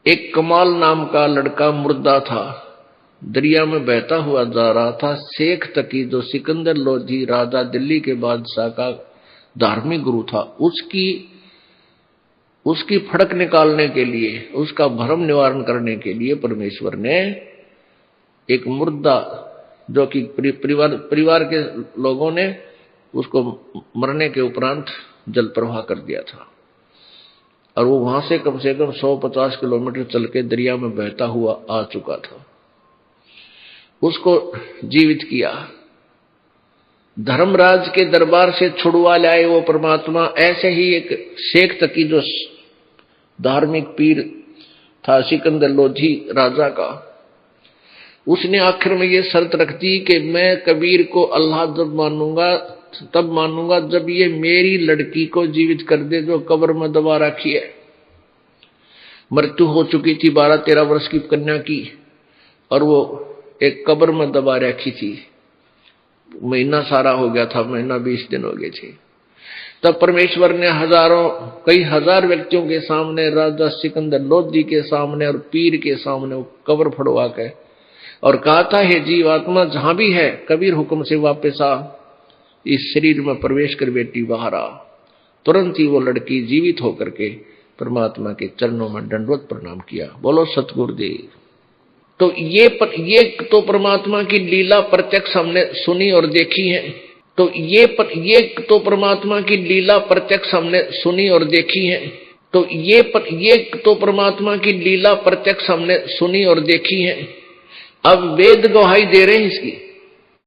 एक कमाल नाम का लड़का मुर्दा था, दरिया में बहता हुआ जा रहा था। शेख तकी जो सिकंदर लोधी राजा दिल्ली के बादशाह का धार्मिक गुरु था, उसकी फड़क निकालने के लिए, उसका भ्रम निवारण करने के लिए परमेश्वर ने एक मुर्दा, जो कि परिवार के लोगों ने उसको मरने के उपरांत जल प्रवाह कर दिया था, और वो वहां से कम 150 किलोमीटर चल के दरिया में बहता हुआ आ चुका था। उसको जीवित किया, धर्मराज के दरबार से छुड़वा लाए वो परमात्मा। ऐसे ही एक शेख तकी जो धार्मिक पीर था सिकंदर लोधी राजा का, उसने आखिर में ये शर्त रख दी कि मैं कबीर को अल्लाह जब मानूंगा, तब मानूंगा जब ये मेरी लड़की को जीवित कर दे जो कब्र में दबा रखी है। मृत्यु हो चुकी थी 12-13 वर्ष की कन्या की, और वो एक कब्र में दबा रखी थी। महीना सारा हो गया था, महीना 20 दिन हो गए थे। तब परमेश्वर ने कई हजार व्यक्तियों के सामने, राजा सिकंदर लोधी के सामने और पीर के सामने वो कब्र फड़वा के और कहा था, हे जीवात्मा जहां भी है, कबीर हुक्म से वापस आ, इस शरीर में प्रवेश कर बेटी बाहर आ। तुरंत ही वो लड़की जीवित होकर के परमात्मा के चरणों में दंडवत प्रणाम किया। बोलो सतगुरुदेव। तो ये तो परमात्मा की लीला प्रत्यक्ष हमने सुनी और देखी है। तो ये तो परमात्मा की लीला प्रत्यक्ष हमने सुनी और देखी है। तो ये तो परमात्मा की लीला प्रत्यक्ष हमने सुनी और देखी है। अब वेद गवाही दे रहे हैं इसकी।